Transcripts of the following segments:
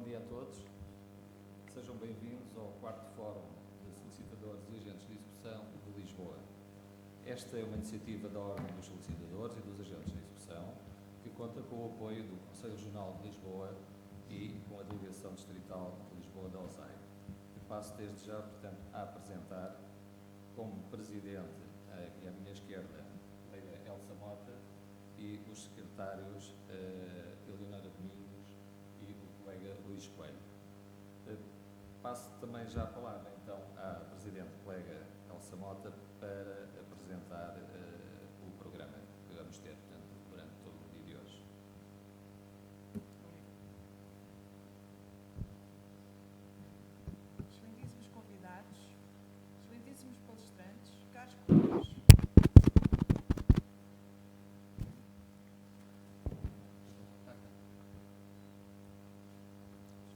dia a todos. Sejam bem-vindos ao 4º Fórum de Solicitadores e Agentes de Execução de Lisboa. Esta é uma iniciativa da Ordem dos Solicitadores e dos Agentes de Execução que conta com o apoio do Conselho Regional de Lisboa e com a Delegação Distrital de Lisboa da OSAI. Eu passo desde já, portanto, a apresentar como Presidente, aqui à minha esquerda, a colega Elsa Mota e os secretários Eleonora Domingos e o colega Luís Coelho. Passo também já a palavra, então, à Presidente, colega Elsa Mota, para apresentar o programa que vamos ter, portanto, durante todo o dia de hoje. Excelentíssimos convidados, excelentíssimos palestrantes, caros colegas.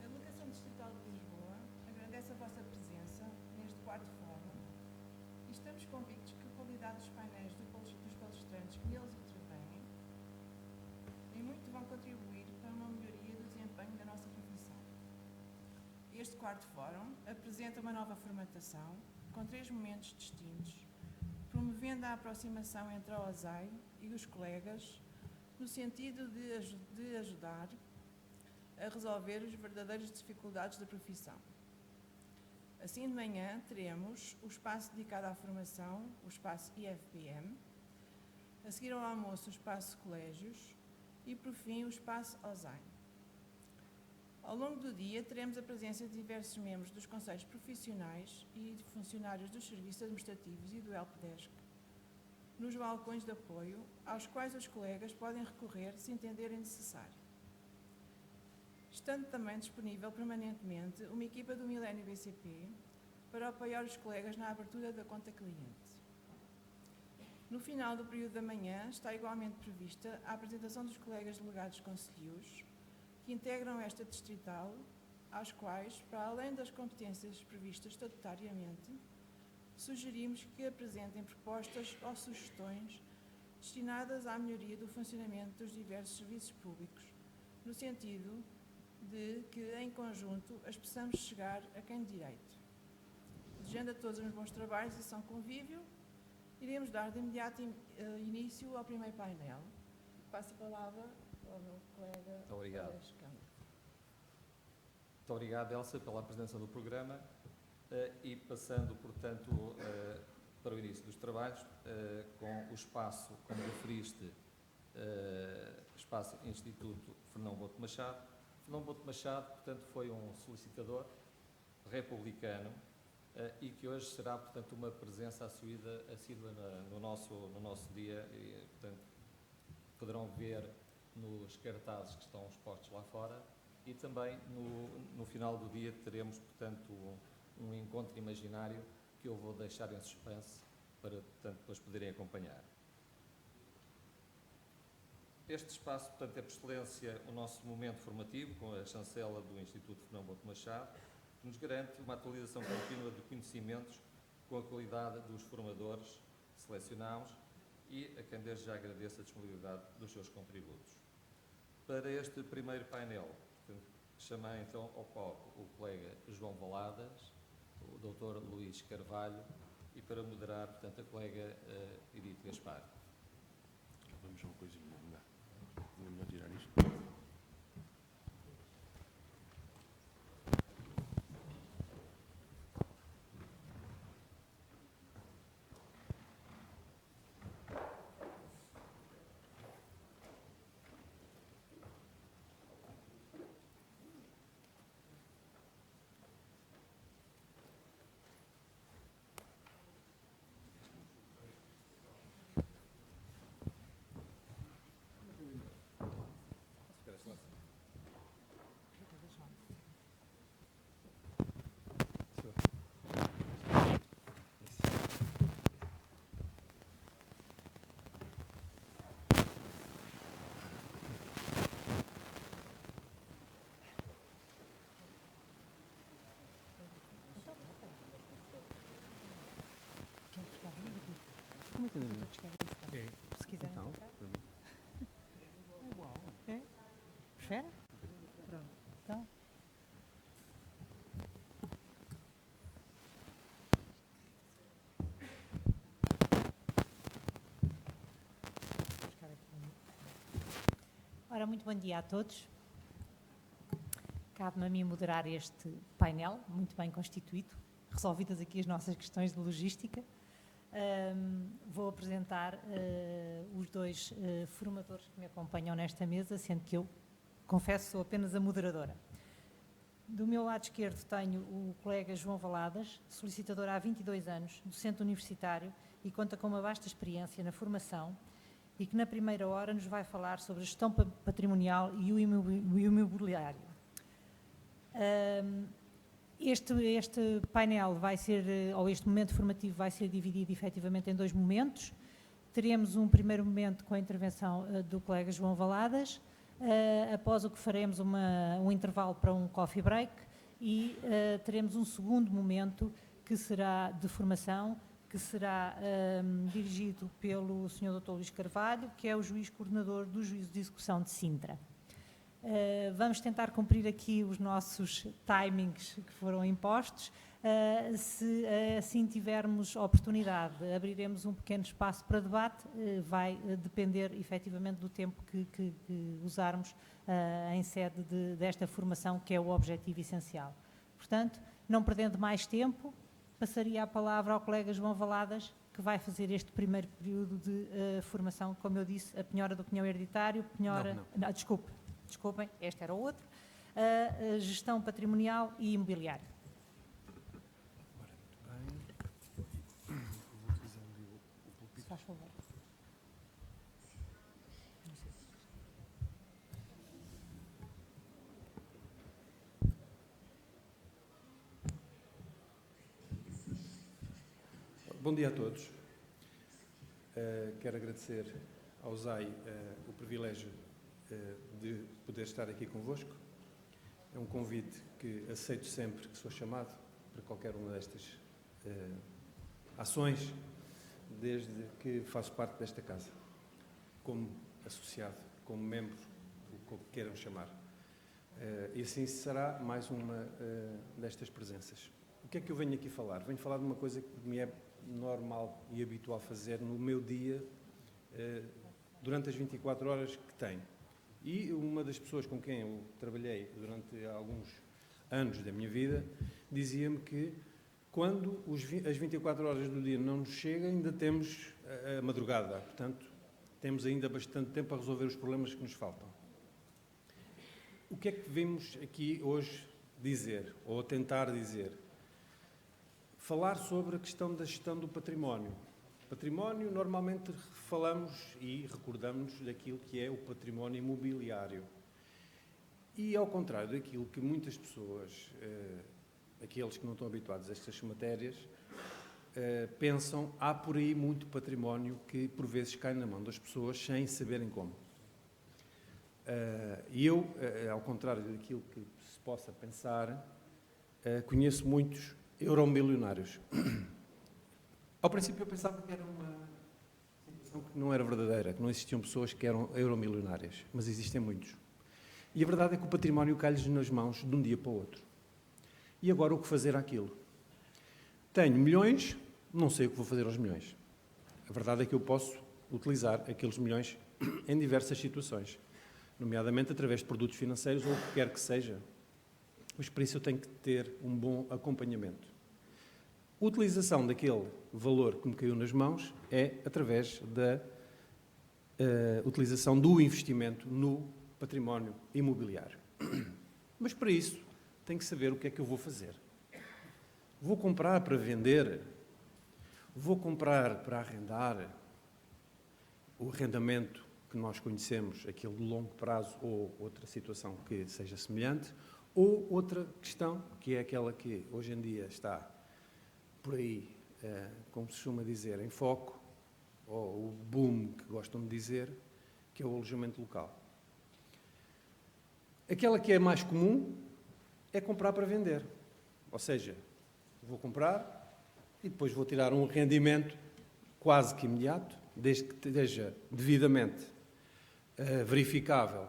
A Delegação Distrital de Lisboa agradece a vossa presença neste 4º Fórum e estamos convictos que a qualidade dos painéis dos palestrantes que neles intervêm em muito vão contribuir para uma melhoria do desempenho da nossa profissão. Este 4º Fórum apresenta uma nova formatação com 3 momentos distintos, promovendo a aproximação entre a OSAI e os colegas no sentido de ajudar a resolver as verdadeiras dificuldades da profissão. Assim, de manhã, teremos o espaço dedicado à formação, o espaço IFPM, a seguir ao almoço, o espaço colégios e, por fim, o espaço OSAI. Ao longo do dia, teremos a presença de diversos membros dos conselhos profissionais e de funcionários dos serviços administrativos e do helpdesk, nos balcões de apoio, aos quais os colegas podem recorrer se entenderem necessário. Estando também disponível permanentemente uma equipa do Milênio BCP para apoiar os colegas na abertura da conta cliente. No final do período da manhã está igualmente prevista a apresentação dos colegas delegados concelhios que integram esta distrital, aos quais, para além das competências previstas estatutariamente, sugerimos que apresentem propostas ou sugestões destinadas à melhoria do funcionamento dos diversos serviços públicos, no sentido de que, em conjunto, as possamos chegar a quem de direito. Desejando a todos uns bons trabalhos e são convívio, iremos dar de imediato início ao primeiro painel. Passo a palavra ao meu colega. Muito obrigado. Muito obrigado, Elsa, pela apresentação do programa e passando, portanto, para o início dos trabalhos, com o espaço, como referiste, espaço Instituto Fernão Bouto Machado. Fernão Bouto Machado, portanto, foi um solicitador republicano e que hoje será, portanto, uma presença assídua no nosso dia e, portanto, poderão ver nos cartazes que estão expostos lá fora e também no final do dia teremos, portanto, um encontro imaginário que eu vou deixar em suspense para, portanto, depois poderem acompanhar. Este espaço, portanto, é por excelência o nosso momento formativo, com a chancela do Instituto Fernão Bouto Machado, que nos garante uma atualização contínua de conhecimentos com a qualidade dos formadores que selecionamos e a quem desde já agradeço a disponibilidade dos seus contributos. Para este primeiro painel, portanto, chamei então ao palco o colega João Valadas, o Dr. Luís Carvalho e para moderar, portanto, a colega Edith Gaspar. Vamos a uma coisinha, não é? Vou melhor tirar isto. Como é que é? Se quiser. Então, Igual. é? Prefere? Pronto. Então, Ora, muito bom dia a todos. Cabe-me a mim moderar este painel, muito bem constituído, resolvidas aqui as nossas questões de logística. Vou apresentar os dois formadores que me acompanham nesta mesa, sendo que eu, confesso, sou apenas a moderadora. Do meu lado esquerdo tenho o colega João Valadas, solicitador há 22 anos, docente universitário e conta com uma vasta experiência na formação e que na primeira hora nos vai falar sobre a gestão patrimonial e o imobiliário. Este painel vai ser, ou este momento formativo vai ser dividido efetivamente em dois momentos. Teremos um primeiro momento com a intervenção do colega João Valadas, após o que faremos um intervalo para um coffee break e teremos um segundo momento que será de formação, que será dirigido pelo Sr. Dr. Luís Carvalho, que é o juiz coordenador do Juízo de Execução de Sintra. Vamos tentar cumprir aqui os nossos timings que foram impostos. Se assim tivermos oportunidade, abriremos um pequeno espaço para debate, vai depender efetivamente do tempo que usarmos em sede desta formação, que é o objetivo essencial. Portanto, não perdendo mais tempo, passaria a palavra ao colega João Valadas, que vai fazer este primeiro período de formação, como eu disse, a penhora do cunhão hereditário, Não, desculpem, este era o outro, a gestão patrimonial e imobiliária. Se faz favor. Bom dia a todos. Quero agradecer ao ZAI o privilégio de poder estar aqui convosco. É um convite que aceito sempre que sou chamado para qualquer uma destas ações, desde que faço parte desta casa, como associado, como membro, o que queiram chamar. E assim será mais uma destas presenças. O que é que eu venho aqui falar? Venho falar de uma coisa que me é normal e habitual fazer no meu dia, durante as 24 horas que tenho. E uma das pessoas com quem eu trabalhei durante alguns anos da minha vida dizia-me que quando as 24 horas do dia não nos chegam, ainda temos a madrugada. Portanto, temos ainda bastante tempo a resolver os problemas que nos faltam. O que é que vimos aqui hoje dizer, ou tentar dizer? Falar sobre a questão da gestão do património. Património, normalmente falamos e recordamos daquilo que é o património imobiliário. E ao contrário daquilo que muitas pessoas, aqueles que não estão habituados a estas matérias, pensam, há por aí muito património que por vezes cai na mão das pessoas sem saberem como. E eu, ao contrário daquilo que se possa pensar, conheço muitos euromilionários. Ao princípio eu pensava que era uma situação que não era verdadeira, que não existiam pessoas que eram euromilionárias, mas existem muitos. E a verdade é que o património cai-lhes nas mãos de um dia para o outro. E agora o que fazer àquilo? Tenho milhões, não sei o que vou fazer aos milhões. A verdade é que eu posso utilizar aqueles milhões em diversas situações, nomeadamente através de produtos financeiros ou o que quer que seja. Mas para isso eu tenho que ter um bom acompanhamento. A utilização daquele valor que me caiu nas mãos é através da utilização do investimento no património imobiliário. Mas para isso tenho que saber o que é que eu vou fazer. Vou comprar para vender? Vou comprar para arrendar? O arrendamento que nós conhecemos, aquele de longo prazo ou outra situação que seja semelhante, ou outra questão, que é aquela que hoje em dia está por aí, como se costuma dizer, em foco, ou o boom que gostam de dizer, que é o alojamento local. Aquela que é mais comum é comprar para vender. Ou seja, vou comprar e depois vou tirar um rendimento quase que imediato, desde que esteja devidamente verificável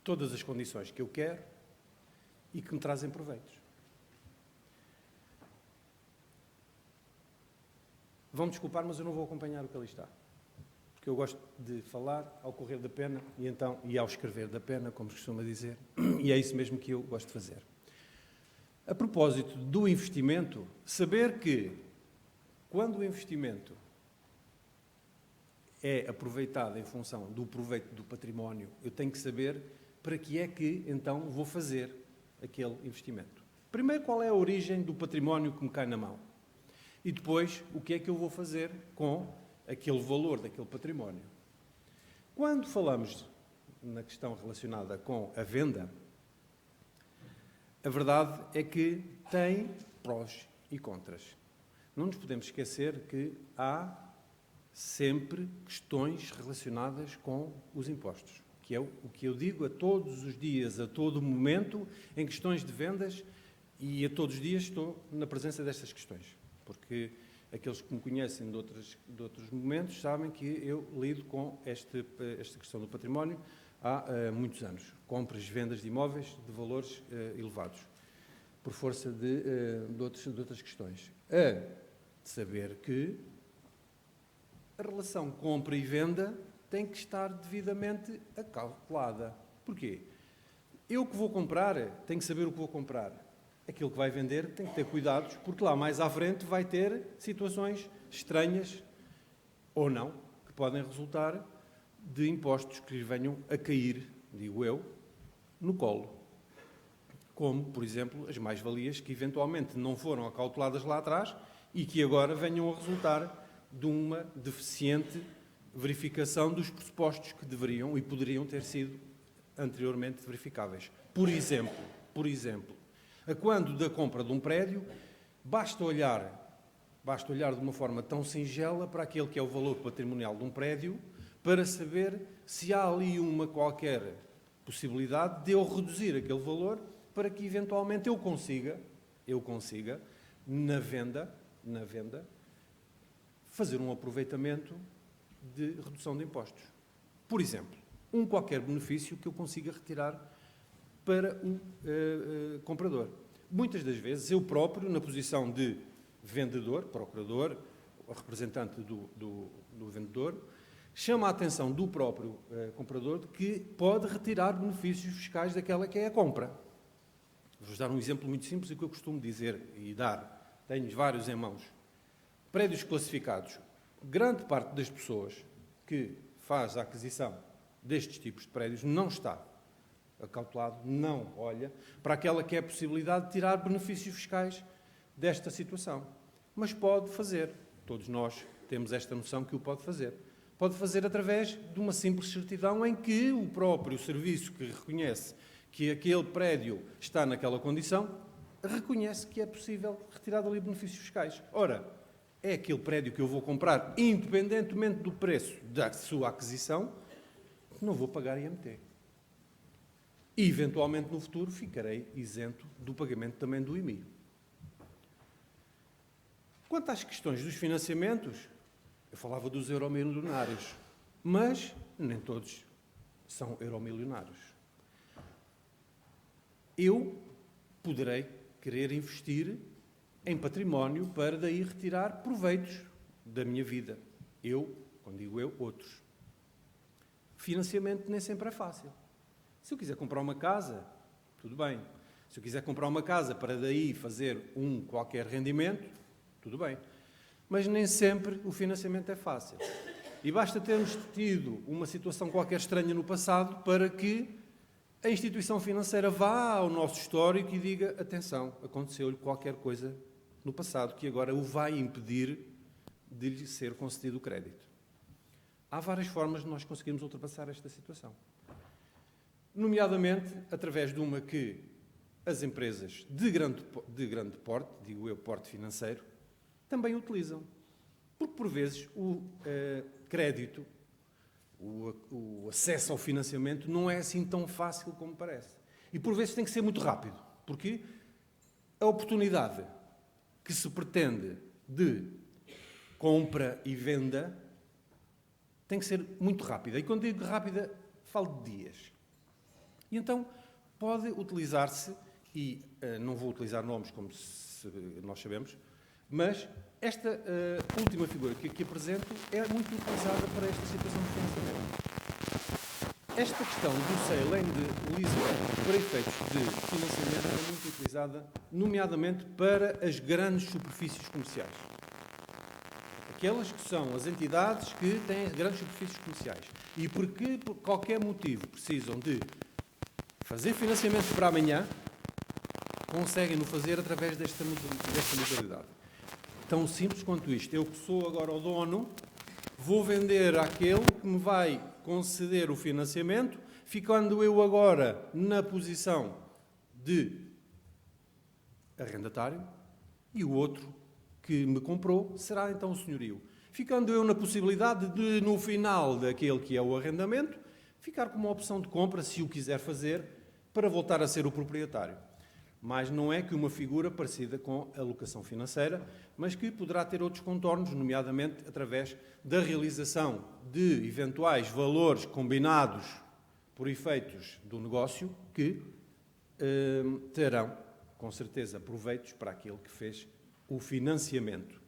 todas as condições que eu quero e que me trazem proveitos. Vão-me desculpar, mas eu não vou acompanhar o que ali está. Porque eu gosto de falar ao correr da pena e ao escrever da pena, como se costuma dizer, e é isso mesmo que eu gosto de fazer. A propósito do investimento, saber que quando o investimento é aproveitado em função do proveito do património, eu tenho que saber para que é que então vou fazer aquele investimento. Primeiro, qual é a origem do património que me cai na mão? E depois, o que é que eu vou fazer com aquele valor daquele património? Quando falamos na questão relacionada com a venda, a verdade é que tem prós e contras. Não nos podemos esquecer que há sempre questões relacionadas com os impostos, que é o que eu digo a todos os dias, a todo momento, em questões de vendas, e a todos os dias estou na presença destas questões, porque aqueles que me conhecem de outros momentos sabem que eu lido com esta questão do património há muitos anos. Compras e vendas de imóveis de valores elevados, por força de outras questões. De saber que a relação compra e venda tem que estar devidamente calculada. Porquê? Eu que vou comprar, tenho que saber o que vou comprar. Aquilo que vai vender tem que ter cuidados, porque lá mais à frente vai ter situações estranhas, ou não, que podem resultar de impostos que lhe venham a cair, digo eu, no colo. Como, por exemplo, as mais-valias que eventualmente não foram acauteladas lá atrás e que agora venham a resultar de uma deficiente verificação dos pressupostos que deveriam e poderiam ter sido anteriormente verificáveis. Por exemplo, a quando da compra de um prédio, basta olhar de uma forma tão singela para aquele que é o valor patrimonial de um prédio para saber se há ali uma qualquer possibilidade de eu reduzir aquele valor para que eventualmente eu consiga, na venda, fazer um aproveitamento de redução de impostos. Por exemplo, qualquer benefício que eu consiga retirar para o comprador. Muitas das vezes, eu próprio, na posição de vendedor, procurador, representante do vendedor, chamo a atenção do próprio comprador de que pode retirar benefícios fiscais daquela que é a compra. Vou-vos dar um exemplo muito simples e que eu costumo dizer e dar. Tenho vários em mãos. Prédios classificados. Grande parte das pessoas que faz a aquisição destes tipos de prédios não está acautelado, não olha para aquela que é a possibilidade de tirar benefícios fiscais desta situação. Mas pode fazer. Todos nós temos esta noção que o pode fazer. Pode fazer através de uma simples certidão em que o próprio serviço que reconhece que aquele prédio está naquela condição, reconhece que é possível retirar dali benefícios fiscais. Ora, é aquele prédio que eu vou comprar, independentemente do preço da sua aquisição, não vou pagar IMT. E, eventualmente, no futuro, ficarei isento do pagamento também do IMI. Quanto às questões dos financiamentos, eu falava dos euromilionários, mas nem todos são euromilionários. Eu poderei querer investir em património para daí retirar proveitos da minha vida. Eu, quando digo eu, outros. Financiamento nem sempre é fácil. Se eu quiser comprar uma casa, tudo bem. Se eu quiser comprar uma casa para daí fazer qualquer rendimento, tudo bem. Mas nem sempre o financiamento é fácil. E basta termos tido uma situação qualquer estranha no passado para que a instituição financeira vá ao nosso histórico e diga, atenção, aconteceu-lhe qualquer coisa no passado que agora o vai impedir de lhe ser concedido o crédito. Há várias formas de nós conseguirmos ultrapassar esta situação. Nomeadamente, através de uma que as empresas de grande porte, digo eu, porte financeiro, também utilizam. Porque, por vezes, o crédito, o acesso ao financiamento não é assim tão fácil como parece. E, por vezes, tem que ser muito rápido. Porque a oportunidade que se pretende de compra e venda tem que ser muito rápida. E quando digo rápida, falo de dias. E então pode utilizar-se, e não vou utilizar nomes como nós sabemos, Mas esta última figura que aqui apresento é muito utilizada para esta situação de financiamento. Esta questão do Sale de Lisboa para efeitos de financiamento é muito utilizada, nomeadamente para as grandes superfícies comerciais. Aquelas que são as entidades que têm as grandes superfícies comerciais e porque, por qualquer motivo, precisam de fazer financiamento para amanhã, conseguem-no fazer através desta modalidade. Tão simples quanto isto. Eu que sou agora o dono, vou vender àquele que me vai conceder o financiamento, ficando eu agora na posição de arrendatário e o outro que me comprou será então o senhorio. Ficando eu na possibilidade de, no final daquele que é o arrendamento, ficar com uma opção de compra, se o quiser fazer, para voltar a ser o proprietário. Mas não é que uma figura parecida com a locação financeira, mas que poderá ter outros contornos, nomeadamente através da realização de eventuais valores combinados por efeitos do negócio que terão, com certeza, proveitos para aquele que fez o financiamento.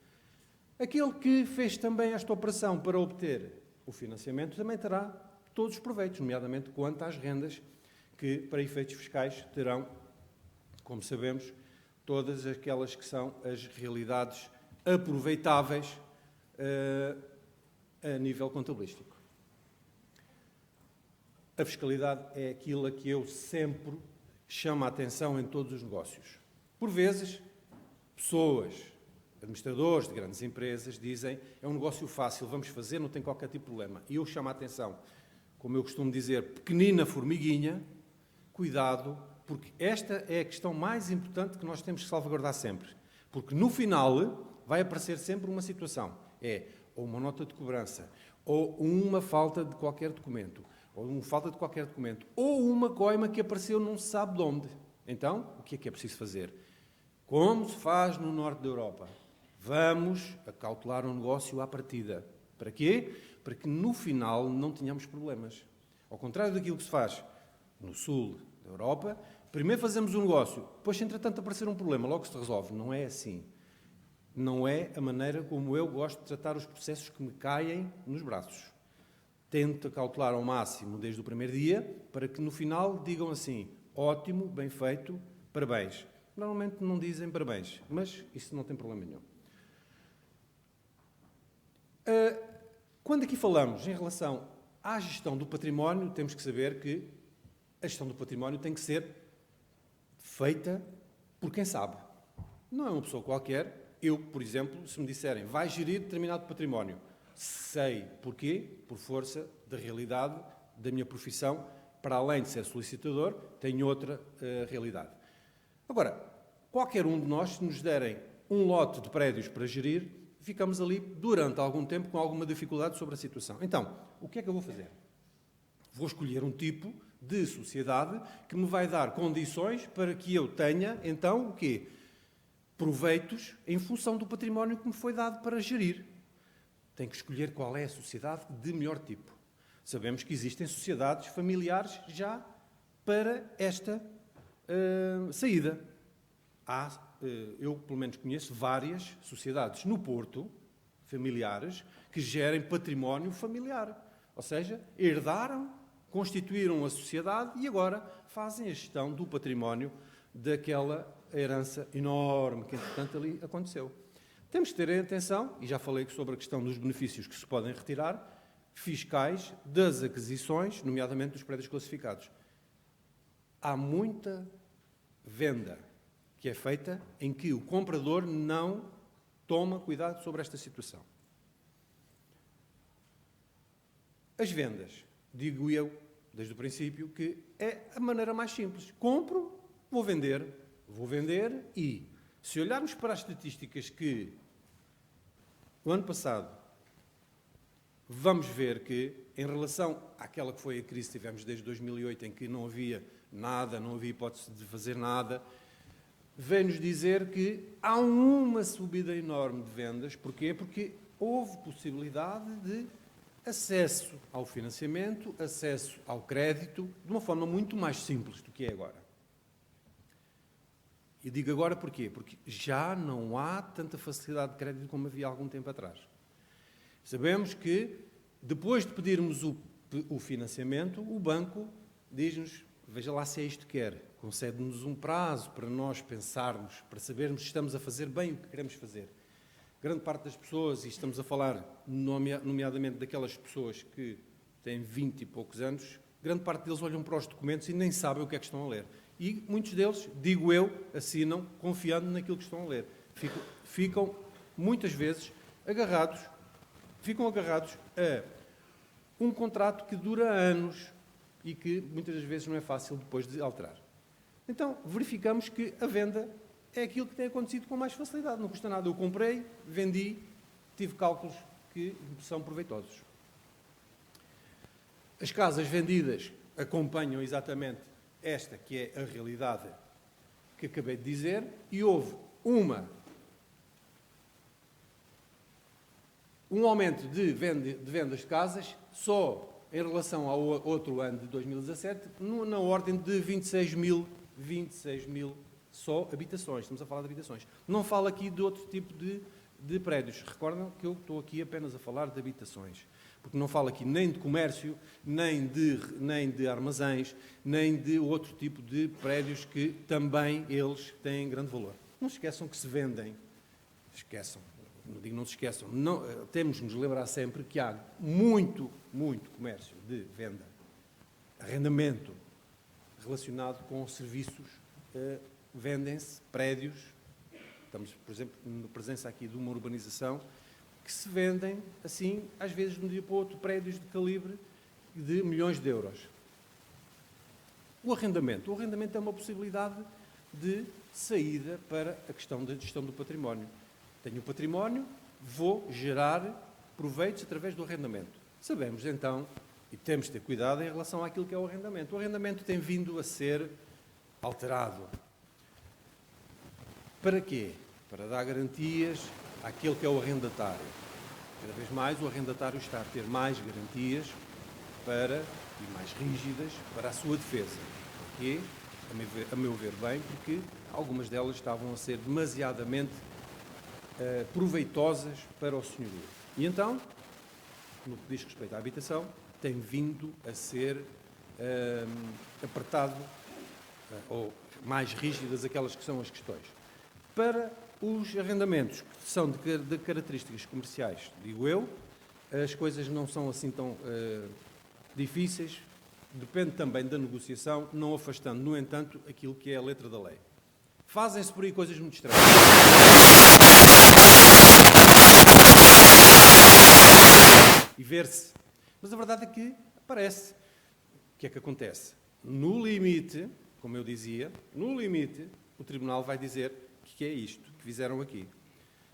Aquele que fez também esta operação para obter o financiamento também terá todos os proveitos, nomeadamente quanto às rendas que, para efeitos fiscais, terão, como sabemos, todas aquelas que são as realidades aproveitáveis a nível contabilístico. A fiscalidade é aquilo a que eu sempre chamo a atenção em todos os negócios. Por vezes, pessoas, administradores de grandes empresas, dizem é um negócio fácil, vamos fazer, não tem qualquer tipo de problema. E eu chamo a atenção, como eu costumo dizer, pequenina formiguinha, cuidado, porque esta é a questão mais importante que nós temos que salvaguardar sempre. Porque no final vai aparecer sempre uma situação. É ou uma nota de cobrança, ou uma falta de qualquer documento, ou uma falta de qualquer documento, ou uma coima que apareceu não se sabe de onde. Então, o que é preciso fazer? Como se faz no norte da Europa? Vamos acautelar um negócio à partida. Para quê? Para que no final não tenhamos problemas. Ao contrário daquilo que se faz no sul da Europa, primeiro fazemos um negócio, depois, se entretanto aparecer um problema, logo se resolve. Não é assim. Não é a maneira como eu gosto de tratar os processos que me caem nos braços. Tento acautelar ao máximo desde o primeiro dia, para que no final digam assim, ótimo, bem feito, parabéns. Normalmente não dizem parabéns, mas isso não tem problema nenhum. Quando aqui falamos em relação à gestão do património, temos que saber que a gestão do património tem que ser feita por quem sabe. Não é uma pessoa qualquer. Eu, por exemplo, se me disserem vai gerir determinado património, sei porquê, por força da realidade da minha profissão, para além de ser solicitador, tenho outra realidade. Agora, qualquer um de nós, se nos derem um lote de prédios para gerir, ficamos ali durante algum tempo com alguma dificuldade sobre a situação. Então, o que é que eu vou fazer? Vou escolher um tipo de sociedade que me vai dar condições para que eu tenha, então, o quê? Proveitos em função do património que me foi dado para gerir. Tenho que escolher qual é a sociedade de melhor tipo. Sabemos que existem sociedades familiares já para esta saída. Eu, pelo menos, conheço várias sociedades no Porto, familiares, que gerem património familiar. Ou seja, herdaram, constituíram a sociedade e agora fazem a gestão do património daquela herança enorme que, entretanto, ali aconteceu. Temos que ter atenção, e já falei sobre a questão dos benefícios que se podem retirar, fiscais das aquisições, nomeadamente dos prédios classificados. Há muita venda que é feita em que o comprador não toma cuidado sobre esta situação. As vendas, digo eu, desde o princípio, que é a maneira mais simples. Compro, vou vender e, se olharmos para as estatísticas que o ano passado, vamos ver que, em relação àquela que foi a crise que tivemos desde 2008, em que não havia nada, não havia hipótese de fazer nada, vem-nos dizer que há uma subida enorme de vendas. Porquê? Porque houve possibilidade de acesso ao financiamento, acesso ao crédito, de uma forma muito mais simples do que é agora. E digo agora porquê? Porque já não há tanta facilidade de crédito como havia há algum tempo atrás. Sabemos que, depois de pedirmos o financiamento, o banco diz-nos, veja lá se é isto que quer, concede-nos um prazo para nós pensarmos, para sabermos se estamos a fazer bem o que queremos fazer. Grande parte das pessoas, e estamos a falar nomeadamente daquelas pessoas que têm 20 e poucos anos, grande parte deles olham para os documentos e nem sabem o que é que estão a ler. E muitos deles, digo eu, assinam confiando naquilo que estão a ler. Ficam muitas vezes agarrados a um contrato que dura anos e que muitas das vezes não é fácil depois de alterar. Então, verificamos que a venda é aquilo que tem acontecido com mais facilidade. Não custa nada. Eu comprei, vendi, tive cálculos que são proveitosos. As casas vendidas acompanham exatamente esta que é a realidade que acabei de dizer, e houve um aumento de vendas de casas só em relação ao outro ano de 2017, na ordem de 26 mil só habitações. Estamos a falar de habitações. Não falo aqui de outro tipo de prédios. Recordam que eu estou aqui apenas a falar de habitações. Porque não falo aqui nem de comércio, nem de armazéns, nem de outro tipo de prédios que também eles têm grande valor. Não se esqueçam que se vendem. Não se esqueçam. Temos de nos lembrar sempre que há muito comércio de venda, arrendamento, relacionado com serviços. Vendem-se prédios. Estamos, por exemplo, na presença aqui de uma urbanização que se vendem, assim, às vezes, de um dia para o outro, prédios de calibre de milhões de euros. O arrendamento é uma possibilidade de saída para a questão da gestão do património. Tenho o património, vou gerar proveitos através do arrendamento. Sabemos, então, e temos de ter cuidado em relação àquilo que é o arrendamento. O arrendamento tem vindo a ser alterado. Para quê? Para dar garantias àquele que é o arrendatário. Cada vez mais o arrendatário está a ter mais garantias e mais rígidas para a sua defesa. Porquê? A meu ver bem, porque algumas delas estavam a ser demasiadamente proveitosas para o senhorio. E então, no que diz respeito à habitação, tem vindo a ser apertado ou mais rígidas aquelas que são as questões. Para os arrendamentos que são de características comerciais, digo eu, as coisas não são assim tão difíceis, depende também da negociação, não afastando, no entanto, aquilo que é a letra da lei. Fazem-se por aí coisas muito estranhas. E ver-se. Mas a verdade é que aparece. O que é que acontece? No limite, como eu dizia, no limite, o Tribunal vai dizer que é isto que fizeram aqui.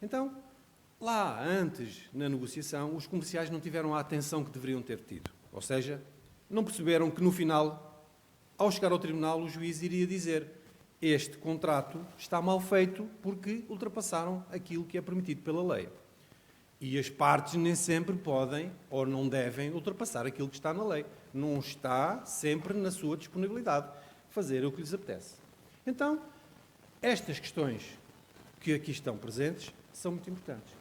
Então, lá antes, na negociação, os comerciais não tiveram a atenção que deveriam ter tido. Ou seja, não perceberam que no final, ao chegar ao Tribunal, o juiz iria dizer: este contrato está mal feito porque ultrapassaram aquilo que é permitido pela lei. E as partes nem sempre podem ou não devem ultrapassar aquilo que está na lei. Não está sempre na sua disponibilidade fazer o que lhes apetece. Então, estas questões que aqui estão presentes são muito importantes.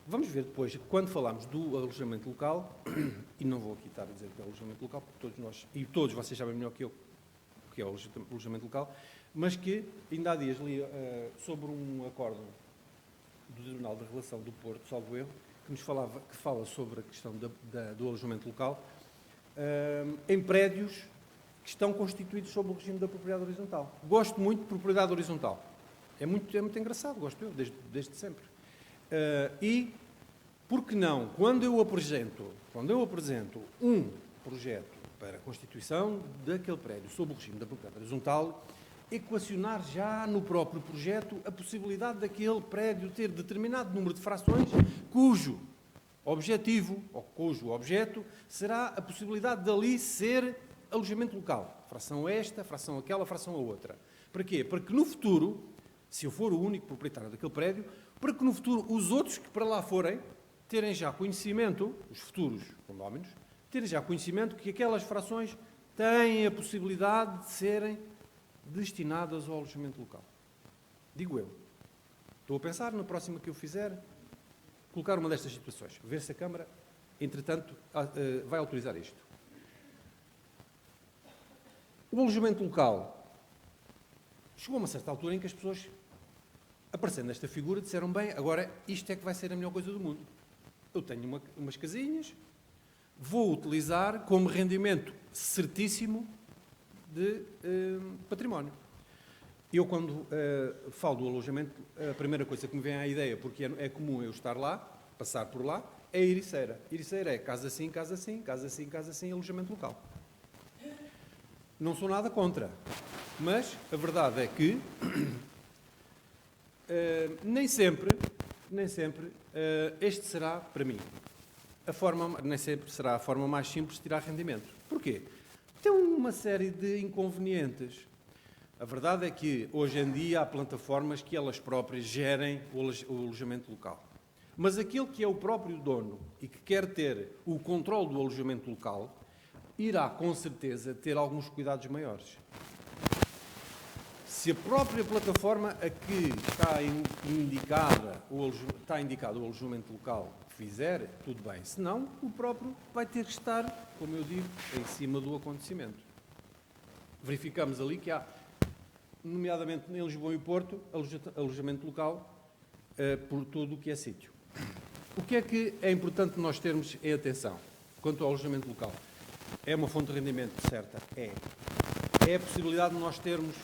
Vamos ver depois, quando falamos do alojamento local, e não vou aqui estar a dizer que é alojamento local, porque todos vocês sabem melhor que eu o que é o alojamento local, mas que ainda há dias li sobre um acórdão do Tribunal da Relação do Porto, salvo erro, que fala sobre a questão do alojamento local em prédios que estão constituídos sob o regime da propriedade horizontal. Gosto muito de propriedade horizontal. É muito engraçado, gosto eu, desde sempre. E, por que não, quando eu apresento um projeto para a constituição daquele prédio sob o regime da propriedade horizontal, equacionar já no próprio projeto a possibilidade daquele prédio ter determinado número de frações cujo objetivo, ou cujo objeto, será a possibilidade dali ser alojamento local. Fração esta, fração aquela, fração a outra. Para quê? Para que no futuro, se eu for o único proprietário daquele prédio, para que no futuro os outros que para lá forem terem já conhecimento, os futuros condóminos, terem já conhecimento que aquelas frações têm a possibilidade de serem destinadas ao alojamento local. Digo eu. Estou a pensar, na próxima que eu fizer, colocar uma destas situações. Ver se a Câmara, entretanto, vai autorizar isto. O alojamento local. Chegou a uma certa altura em que as pessoas, aparecendo nesta figura, disseram, bem, agora isto é que vai ser a melhor coisa do mundo. Eu tenho umas casinhas, vou utilizar como rendimento certíssimo de património. Eu, quando falo do alojamento, a primeira coisa que me vem à ideia, porque é comum eu estar lá, passar por lá, é a Ericeira. Ericeira é casa assim, casa assim, casa assim, casa assim, alojamento local. Não sou nada contra, mas a verdade é que nem sempre este será, para mim, nem sempre será a forma mais simples de tirar rendimento. Porquê? Tem uma série de inconvenientes. A verdade é que, hoje em dia, há plataformas que elas próprias gerem o alojamento local. Mas aquele que é o próprio dono e que quer ter o controle do alojamento local, irá, com certeza, ter alguns cuidados maiores. Se a própria plataforma a que está indicado o alojamento local fizer, tudo bem. Se não, o próprio vai ter que estar, como eu digo, em cima do acontecimento. Verificamos ali que há, nomeadamente em Lisboa e Porto, alojamento local por tudo o que é sítio. O que é importante nós termos em atenção quanto ao alojamento local? É uma fonte de rendimento certa? É. É a possibilidade de nós termos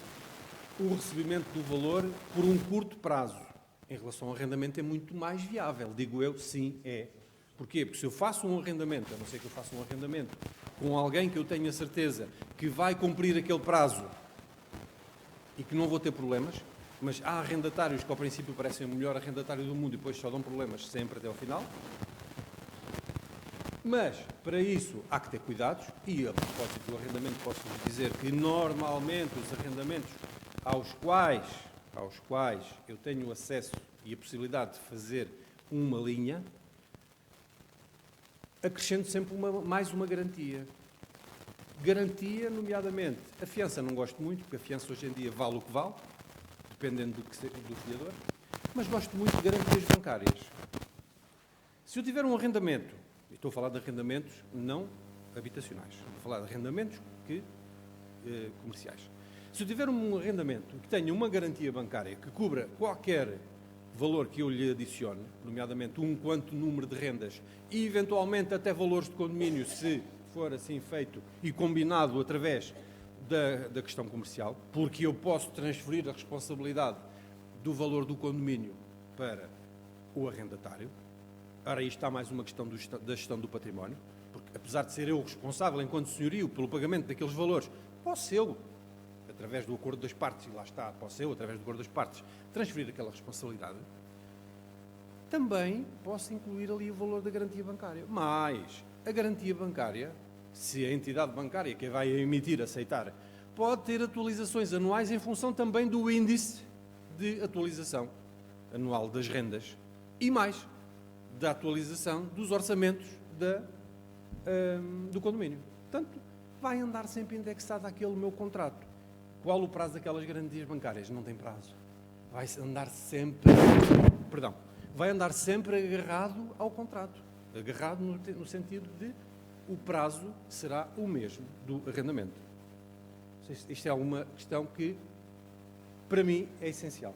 o recebimento do valor por um curto prazo. Em relação ao arrendamento é muito mais viável. Digo eu, sim, é. Porquê? Porque se eu faço um arrendamento, a não ser que eu faça um arrendamento com alguém que eu tenha certeza que vai cumprir aquele prazo e que não vou ter problemas, mas há arrendatários que ao princípio parecem o melhor arrendatário do mundo e depois só dão problemas sempre até ao final. Mas, para isso, há que ter cuidados e, a propósito do arrendamento, posso-vos dizer que normalmente os arrendamentos aos quais eu tenho acesso e a possibilidade de fazer uma linha, acrescento sempre mais uma garantia. Garantia, nomeadamente, a fiança não gosto muito, porque a fiança hoje em dia vale o que vale, dependendo do fiador, mas gosto muito de garantias bancárias. Se eu tiver um arrendamento, e estou a falar de arrendamentos não habitacionais, estou a falar de arrendamentos comerciais. Se eu tiver um arrendamento que tenha uma garantia bancária que cubra qualquer valor que eu lhe adicione, nomeadamente um quanto número de rendas e, eventualmente, até valores de condomínio, se for assim feito e combinado através da questão comercial, porque eu posso transferir a responsabilidade do valor do condomínio para o arrendatário. Ora, aí está mais uma questão da gestão do património, porque apesar de ser eu responsável, enquanto senhorio, pelo pagamento daqueles valores, posso eu, através do acordo das partes, e lá está, posso eu, através do acordo das partes, transferir aquela responsabilidade. Também posso incluir ali o valor da garantia bancária. Mas a garantia bancária, se a entidade bancária que a vai emitir aceitar, pode ter atualizações anuais em função também do índice de atualização anual das rendas e mais, da atualização dos orçamentos do condomínio. Portanto, vai andar sempre indexado àquele meu contrato. Qual o prazo daquelas garantias bancárias? Não tem prazo. Vai andar sempre agarrado ao contrato. Agarrado no sentido de o prazo será o mesmo do arrendamento. Isto é uma questão que, para mim, é essencial.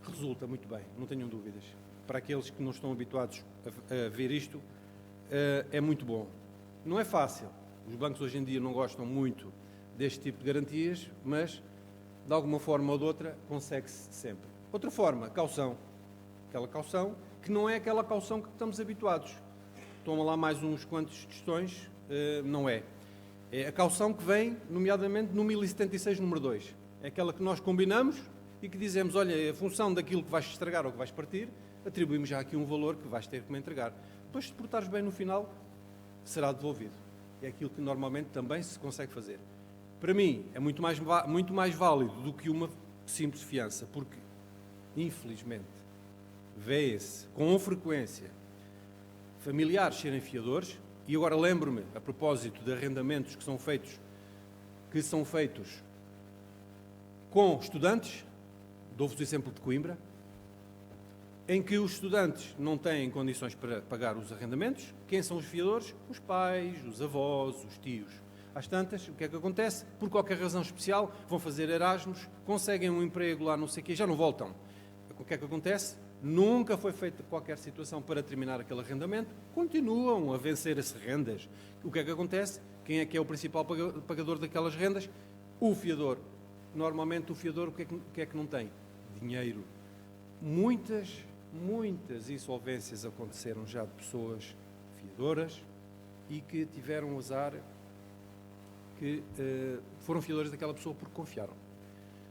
Resulta muito bem, não tenham dúvidas. Para aqueles que não estão habituados a ver isto, é muito bom. Não é fácil. Os bancos hoje em dia não gostam muito deste tipo de garantias, mas, de alguma forma ou de outra, consegue-se sempre. Outra forma, caução. Aquela caução que não é aquela caução que estamos habituados. Toma lá mais uns quantos tostões, não é. É a caução que vem, nomeadamente, no 1076, número 2. É aquela que nós combinamos e que dizemos, olha, a função daquilo que vais estragar ou que vais partir, atribuímos já aqui um valor que vais ter que me entregar. Depois, se te portares bem no final, será devolvido. É aquilo que normalmente também se consegue fazer. Para mim, é muito mais válido do que uma simples fiança, porque, infelizmente, vê-se com frequência familiares serem fiadores, e agora lembro-me, a propósito de arrendamentos que são feitos com estudantes Dou-vos o exemplo de Coimbra, em que os estudantes não têm condições para pagar os arrendamentos. Quem são os fiadores? Os pais, os avós, os tios. Às tantas, o que é que acontece? Por qualquer razão especial, vão fazer Erasmus, conseguem um emprego lá, não sei o quê, já não voltam. O que é que acontece? Nunca foi feita qualquer situação para terminar aquele arrendamento, continuam a vencer-se rendas. O que é que acontece? Quem é que é o principal pagador daquelas rendas? O fiador. Normalmente o fiador o que é que não tem? Dinheiro. Muitas insolvências aconteceram já de pessoas fiadoras e que tiveram o azar que foram fiadores daquela pessoa porque confiaram.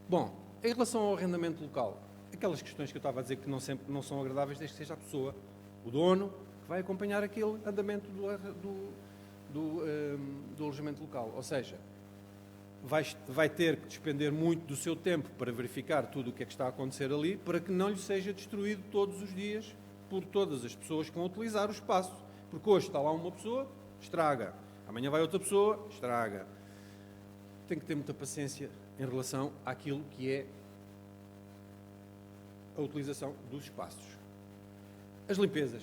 Bom, em relação ao arrendamento local, aquelas questões que eu estava a dizer que não são agradáveis, desde que seja a pessoa, o dono, que vai acompanhar aquele andamento do alojamento local. Ou seja, vai ter que despender muito do seu tempo para verificar tudo o que é que está a acontecer ali, para que não lhe seja destruído todos os dias por todas as pessoas que vão utilizar o espaço. Porque hoje está lá uma pessoa, estraga. Amanhã vai outra pessoa, estraga. Tem que ter muita paciência em relação àquilo que é a utilização dos espaços. As limpezas.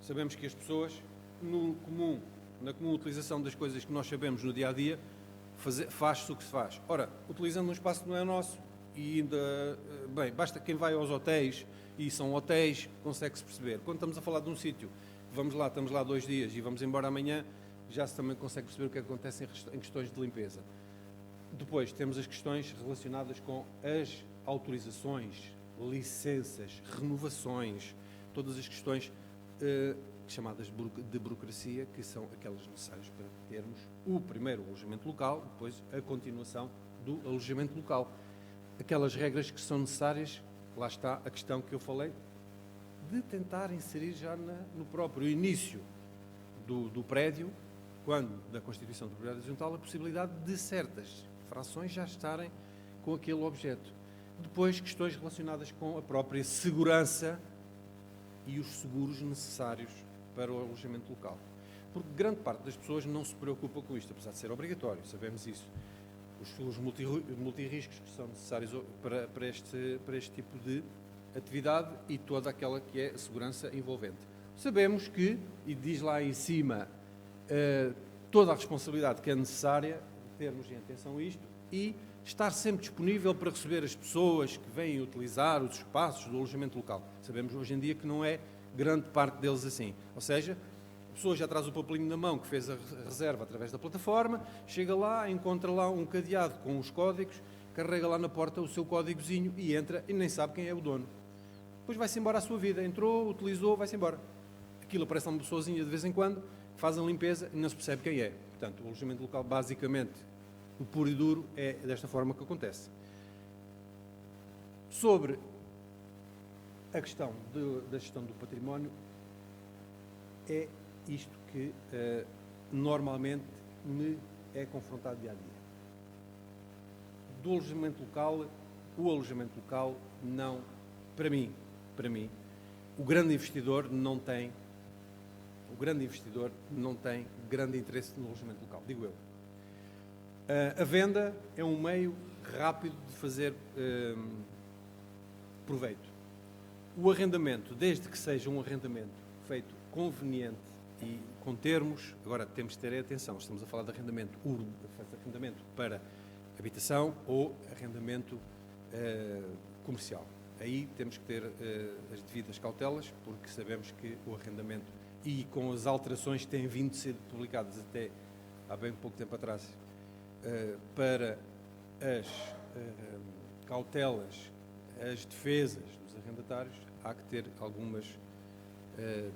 Sabemos que as pessoas, na comum utilização das coisas que nós sabemos no dia-a-dia, faz-se o que se faz. Ora, utilizando um espaço que não é nosso, e ainda, bem, basta quem vai aos hotéis, e são hotéis, consegue-se perceber. Quando estamos a falar de um sítio, estamos lá 2 dias e vamos embora amanhã, já se também consegue perceber o que acontece em questões de limpeza. Depois temos as questões relacionadas com as autorizações, licenças, renovações, todas as questões chamadas de burocracia, que são aquelas necessárias para termos o primeiro alojamento local, depois a continuação do alojamento local. Aquelas regras que são necessárias, lá está a questão que eu falei, de tentar inserir já no próprio início do prédio, quando da constituição do propriedade horizontal, a possibilidade de certas frações já estarem com aquele objeto. Depois, questões relacionadas com a própria segurança e os seguros necessários para o alojamento local. Porque grande parte das pessoas não se preocupa com isto, apesar de ser obrigatório, sabemos isso. Os seguros multirriscos que são necessários para este tipo de atividade e toda aquela que é a segurança envolvente. Sabemos que, e diz lá em cima, toda a responsabilidade que é necessária, termos em atenção isto, e estar sempre disponível para receber as pessoas que vêm utilizar os espaços do alojamento local. Sabemos hoje em dia que não é grande parte deles assim. Ou seja, a pessoa já traz o papelinho na mão que fez a reserva através da plataforma, chega lá, encontra lá um cadeado com os códigos, carrega lá na porta o seu códigozinho e entra e nem sabe quem é o dono. Depois vai-se embora a sua vida. Entrou, utilizou, vai-se embora. Aquilo aparece uma pessoazinha de vez em quando, faz a limpeza e não se percebe quem é. Portanto, o alojamento local, basicamente, o puro e duro, é desta forma que acontece. Sobre a questão da gestão do património, é isto que normalmente me é confrontado dia a dia. Do alojamento local, o alojamento local não, para mim, o grande investidor não tem grande interesse no alojamento local, digo eu. A venda é um meio rápido de fazer proveito. O arrendamento, desde que seja um arrendamento feito conveniente e com termos, agora temos de ter atenção, estamos a falar de arrendamento para habitação ou arrendamento comercial. Aí temos que ter as devidas cautelas, porque sabemos que o arrendamento, e com as alterações que têm vindo a ser publicadas até há bem pouco tempo atrás, para as cautelas, as defesas dos arrendatários, há que ter algumas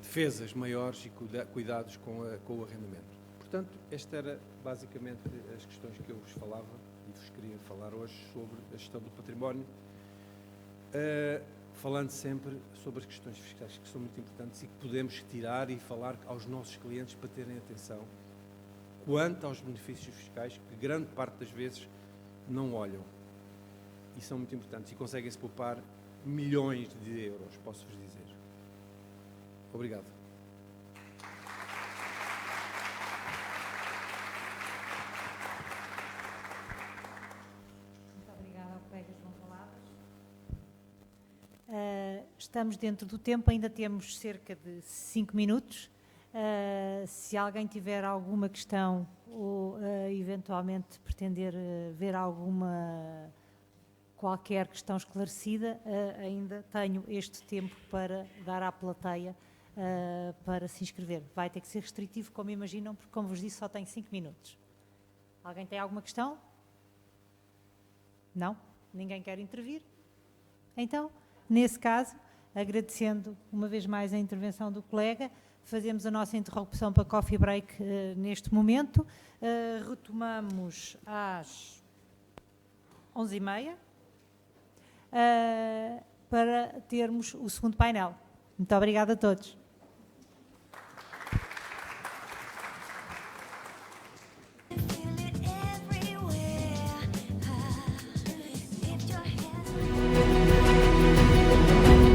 defesas maiores e cuidados com o arrendamento. Portanto, estas eram basicamente as questões que eu vos falava e vos queria falar hoje sobre a gestão do património, falando sempre sobre as questões fiscais que são muito importantes e que podemos tirar e falar aos nossos clientes para terem atenção quanto aos benefícios fiscais que grande parte das vezes não olham e são muito importantes e conseguem-se poupar milhões de euros, posso-vos dizer. Obrigado. Muito obrigada ao colega João Valadas. estamos dentro do tempo, ainda temos cerca de 5 minutos. Se alguém tiver alguma questão ou eventualmente pretender ver qualquer questão esclarecida, ainda tenho este tempo para dar à plateia para se inscrever. Vai ter que ser restritivo, como imaginam, porque, como vos disse, só tenho 5 minutos. Alguém tem alguma questão? Não? Ninguém quer intervir? Então, nesse caso, agradecendo uma vez mais a intervenção do colega, fazemos a nossa interrupção para coffee break neste momento. Retomamos às 11h30 para termos o segundo painel. Muito obrigada a todos.